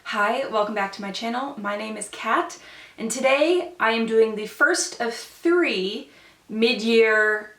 Hi, welcome back to my channel. My name is Kat, and today I am doing the first of 3 mid-year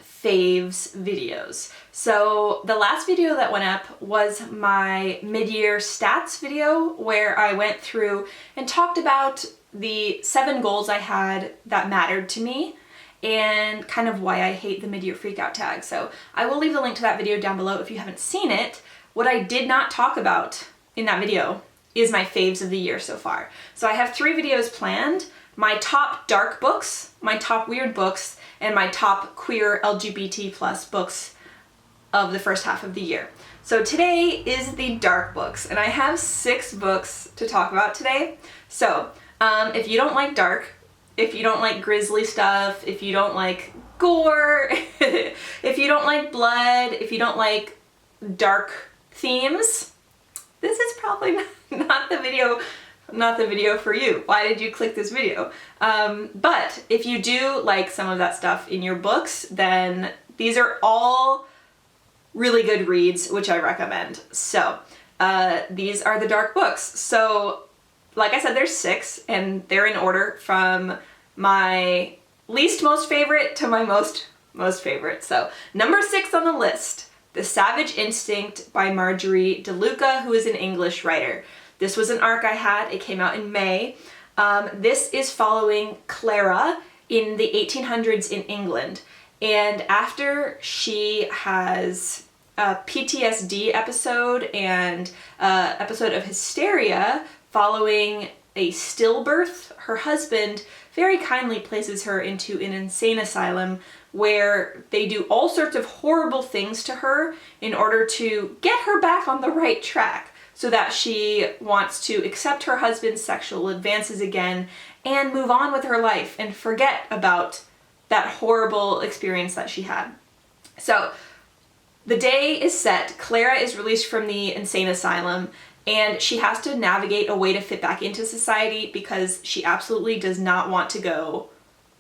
faves videos. So the last video that went up was my mid-year stats video where I went through and talked about the 7 goals I had that mattered to me and kind of why I hate the mid-year freakout tag. So I will leave the link to that video down below if you haven't seen it. What I did not talk about in that video is my faves of the year so far. So I have 3 videos planned: my top dark books, my top weird books, and my top queer LGBT plus books of the first half of the year. So today is the dark books, and I have 6 books to talk about today. So if you don't like dark, if you don't like grisly stuff, if you don't like gore, if you don't like blood, if you don't like dark themes, this is probably not the video for you. Why did you click this video? But if you do like some of that stuff in your books, then these are all really good reads, which I recommend. So these are the dark books. So like I said, there's 6, and they're in order from my least most favorite to my most favorite. So number 6 on the list, The Savage Instinct by Marjorie DeLuca, who is an English writer. This was an arc I had. It came out in May. This is following Clara in the 1800s in England. And after she has a PTSD episode and an episode of hysteria following a stillbirth, her husband very kindly places her into an insane asylum where they do all sorts of horrible things to her in order to get her back on the right track so that she wants to accept her husband's sexual advances again and move on with her life and forget about that horrible experience that she had. So the day is set. Clara is released from the insane asylum, and she has to navigate a way to fit back into society because she absolutely does not want to go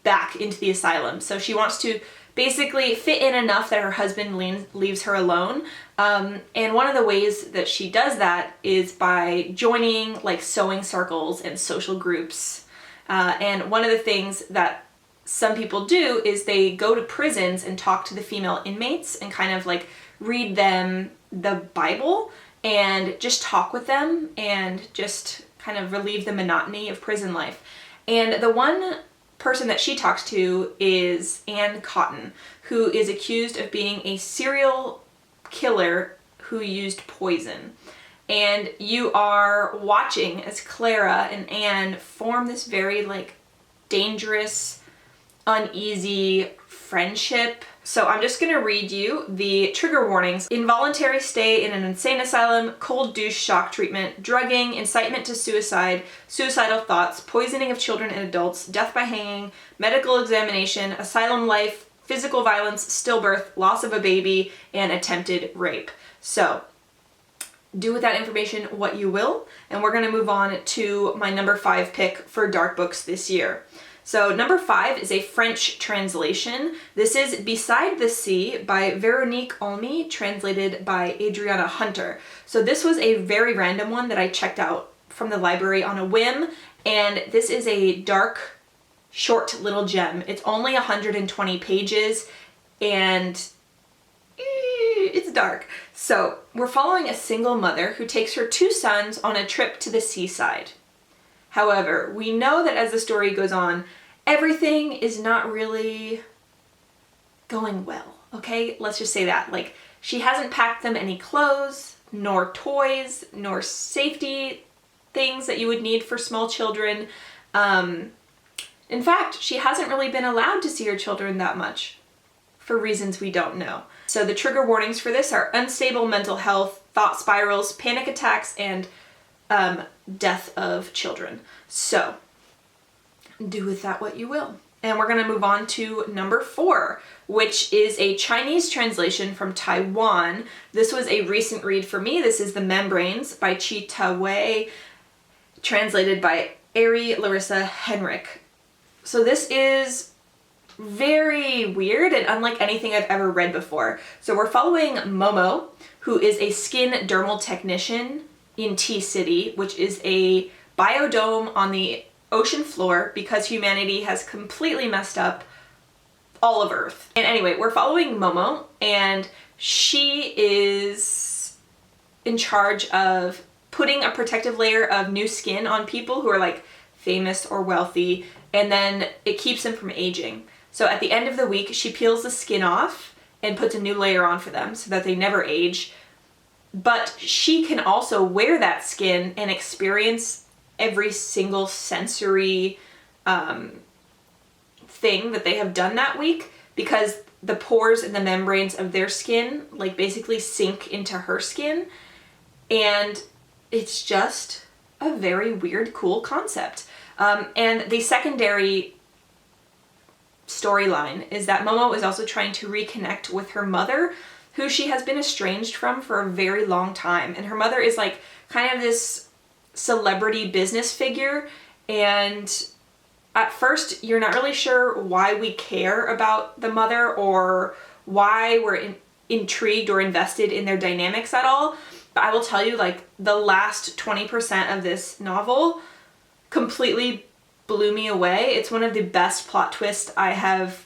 back into the asylum. So she wants to basically fit in enough that her husband leaves her alone. And one of the ways that she does that is by joining like sewing circles and social groups. And one of the things that some people do is they go to prisons and talk to the female inmates and kind of like read them the Bible and just talk with them and just kind of relieve the monotony of prison life. And the one person that she talks to is Anne Cotton, who is accused of being a serial killer who used poison. And you are watching as Clara and Anne form this very like dangerous, uneasy friendship. So I'm just gonna read you the trigger warnings: involuntary stay in an insane asylum, cold douche shock treatment, drugging, incitement to suicide, suicidal thoughts, poisoning of children and adults, death by hanging, medical examination, asylum life, physical violence, stillbirth, loss of a baby, and attempted rape. So do with that information what you will, and we're gonna move on to my number 5 pick for dark books this year. So number 5 is a French translation. This is Beside the Sea by Veronique Olmi, translated by Adriana Hunter. So this was a very random one that I checked out from the library on a whim, and this is a dark, short little gem. It's only 120 pages, and it's dark. So we're following a single mother who takes her 2 sons on a trip to the seaside. However, we know that as the story goes on, everything is not really going well, okay? Let's just say that. Like, she hasn't packed them any clothes, nor toys, nor safety things that you would need for small children. In fact, she hasn't really been allowed to see her children that much for reasons we don't know. So the trigger warnings for this are unstable mental health, thought spirals, panic attacks, and death of children. So do with that what you will. And we're going to move on to number 4, which is a Chinese translation from Taiwan. This was a recent read for me. This is The Membranes by Ta-Wei, translated by Ari Larissa Henrik. So this is very weird and unlike anything I've ever read before. So we're following Momo, who is a skin dermal technician in T-City, which is a biodome on the ocean floor because humanity has completely messed up all of Earth. And anyway, we're following Momo, and she is in charge of putting a protective layer of new skin on people who are like famous or wealthy, and then it keeps them from aging. So at the end of the week, she peels the skin off and puts a new layer on for them so that they never age. But she can also wear that skin and experience every single sensory thing that they have done that week, because the pores and the membranes of their skin like basically sink into her skin. And it's just a very weird, cool concept. And the secondary storyline is that Momo is also trying to reconnect with her mother, who she has been estranged from for a very long time. And her mother is like kind of this celebrity business figure, and at first you're not really sure why we care about the mother or why we're intrigued or invested in their dynamics at all. But I will tell you, like, the last 20% of this novel completely blew me away. It's one of the best plot twists I have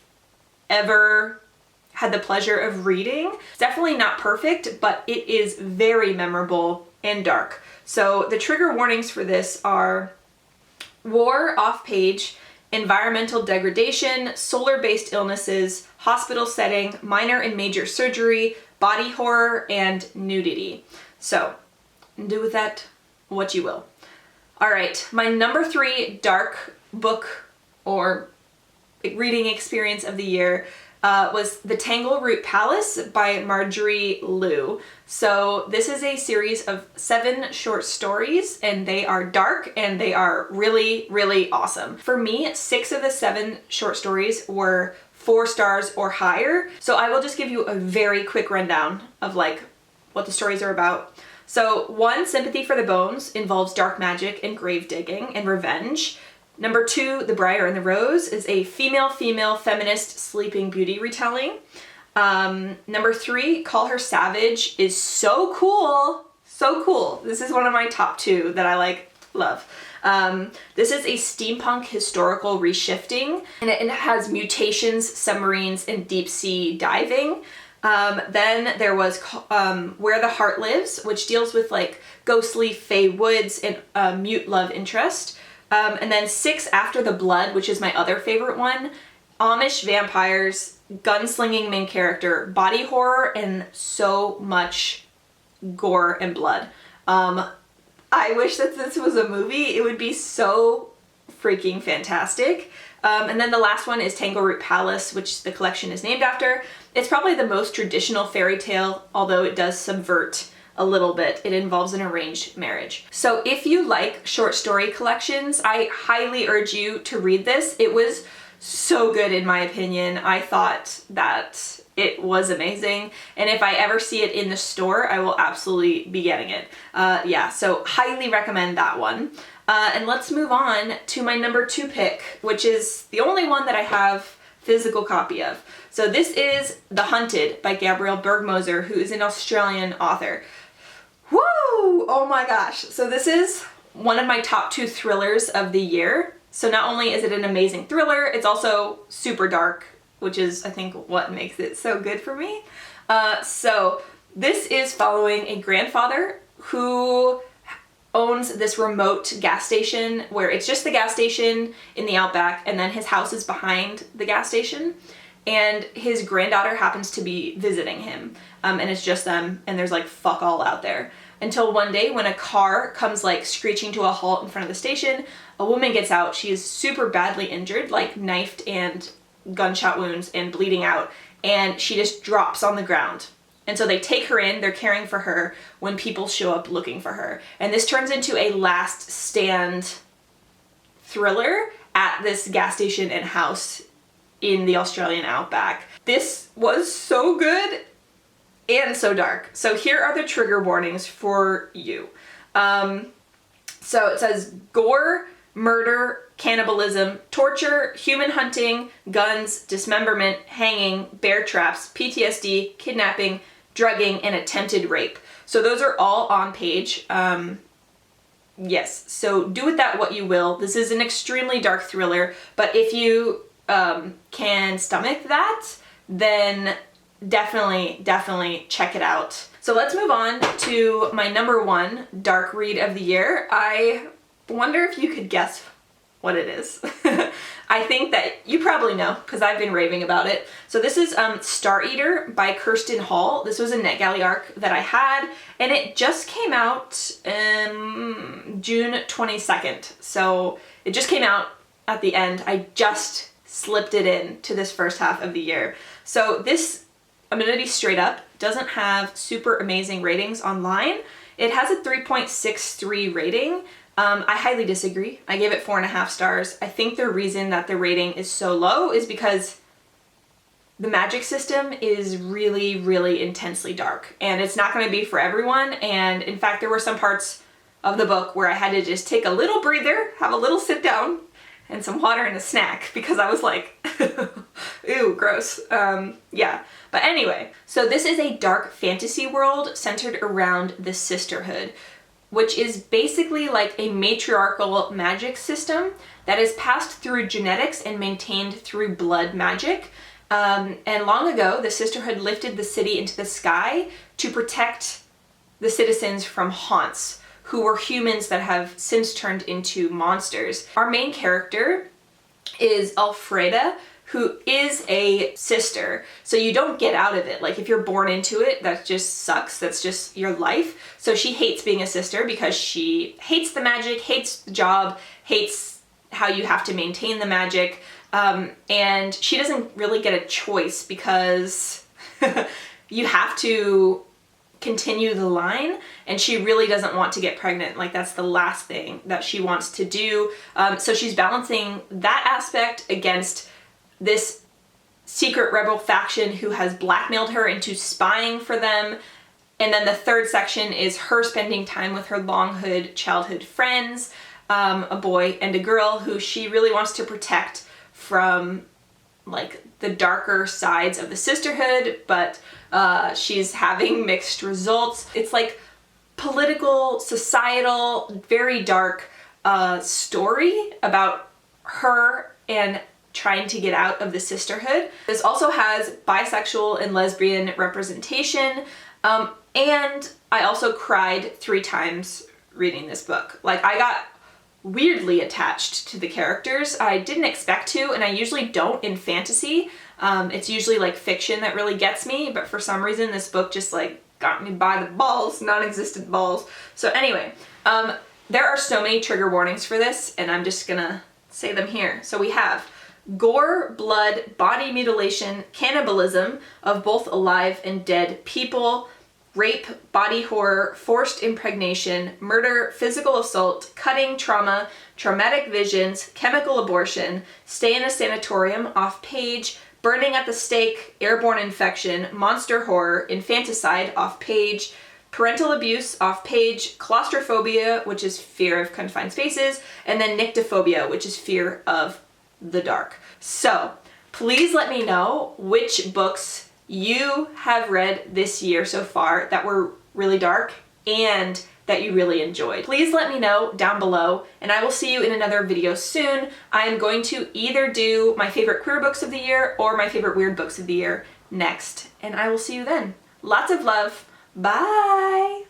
ever had the pleasure of reading. It's definitely not perfect, but it is very memorable and dark. So the trigger warnings for this are war off-page, environmental degradation, solar-based illnesses, hospital setting, minor and major surgery, body horror, and nudity. So do with that what you will. All right, my number 3 dark book or reading experience of the year was The Tangleroot Palace by Marjorie Liu. So this is a series of 7 short stories, and they are dark and they are really, really awesome. For me, 6 of the 7 short stories were 4 stars or higher. So I will just give you a very quick rundown of like what the stories are about. So 1, Sympathy for the Bones, involves dark magic and grave digging and revenge. Number 2, The Briar and the Rose, is a female-female feminist sleeping beauty retelling. Number 3, Call Her Savage, is so cool. So cool. This is one of my top 2 that I love. This is a steampunk historical reshifting, and it has mutations, submarines, and deep sea diving. Then there was Where the Heart Lives, which deals with like ghostly fae woods and mute love interest. And then 6, After the Blood, which is my other favorite one. Amish vampires, gunslinging main character, body horror, and so much gore and blood. I wish that this was a movie. It would be so freaking fantastic. And then the last one is Tangleroot Palace, which the collection is named after. It's probably the most traditional fairy tale, although it does subvert a little bit. It involves an arranged marriage. So if you like short story collections, I highly urge you to read this. It was so good in my opinion. I thought that it was amazing, and if I ever see it in the store, I will absolutely be getting it. Yeah, so highly recommend that one. And let's move on to my number 2 pick, which is the only one that I have physical copy of. So this is The Hunted by Gabriel Bergmoser, who is an Australian author. Woo! Oh my gosh. So this is one of my top 2 thrillers of the year. So not only is it an amazing thriller, it's also super dark, which is, I think, what makes it so good for me. So this is following a grandfather who owns this remote gas station where it's just the gas station in the outback, and then his house is behind the gas station, and his granddaughter happens to be visiting him, and it's just them, and there's like fuck all out there. Until one day when a car comes like screeching to a halt in front of the station, a woman gets out. She is super badly injured, like knifed and gunshot wounds and bleeding out, and she just drops on the ground. And so they take her in, they're caring for her when people show up looking for her. And this turns into a last stand thriller at this gas station and house in the Australian outback. This was so good and so dark. So here are the trigger warnings for you. So it says gore, murder, cannibalism, torture, human hunting, guns, dismemberment, hanging, bear traps, PTSD, kidnapping, drugging, and attempted rape. So those are all on page. yes, so do with that what you will. This is an extremely dark thriller, but if you can stomach that, then definitely check it out. So let's move on to my number one dark read of the year. I wonder if you could guess what it is. I think that you probably know because I've been raving about it. So this is Star Eater by Kerstin Hall. This was a NetGalley arc that I had, and it just came out June 22nd. So it just came out at the end. I just slipped it in to this first half of the year. So this, I'm gonna be straight up, doesn't have super amazing ratings online. It has a 3.63 rating. I highly disagree. I gave it 4.5 stars. I think the reason that the rating is so low is because the magic system is really intensely dark, and it's not going to be for everyone. And in fact, there were some parts of the book where I had to just take a little breather, have a little sit down, and some water and a snack because I was like, ew, gross. Yeah. But anyway, so this is a dark fantasy world centered around the sisterhood, which is basically like a matriarchal magic system that is passed through genetics and maintained through blood magic. And long ago, the sisterhood lifted the city into the sky to protect the citizens from haunts, who were humans that have since turned into monsters. Our main character is Alfreda, who is a sister. So you don't get out of it. Like if you're born into it, that just sucks. That's just your life. So she hates being a sister because she hates the magic, hates the job, hates how you have to maintain the magic. And she doesn't really get a choice because you have to continue the line, and she really doesn't want to get pregnant. Like that's the last thing that she wants to do. So she's balancing that aspect against this secret rebel faction who has blackmailed her into spying for them. And then the third section is her spending time with her long-hood childhood friends, a boy and a girl who she really wants to protect from like the darker sides of the sisterhood, but she's having mixed results. It's like political, societal, very dark story about her and trying to get out of the sisterhood. This also has bisexual and lesbian representation, and I also cried 3 times reading this book. Like I got weirdly attached to the characters. I didn't expect to, and I usually don't in fantasy. It's usually like fiction that really gets me, but for some reason this book just like got me by the balls, non-existent balls. So anyway, there are so many trigger warnings for this, and I'm just gonna say them here. So we have gore, blood, body mutilation, cannibalism of both alive and dead people, rape, body horror, forced impregnation, murder, physical assault, cutting, trauma, traumatic visions, chemical abortion, stay in a sanatorium, off-page, burning at the stake, airborne infection, monster horror, infanticide, off-page, parental abuse, off-page, claustrophobia, which is fear of confined spaces, and then nyctophobia, which is fear of the dark. So please let me know which books you have read this year so far that were really dark and that you really enjoyed. Please let me know down below, and I will see you in another video soon. I am going to either do my favorite queer books of the year or my favorite weird books of the year next, and I will see you then. Lots of love. Bye!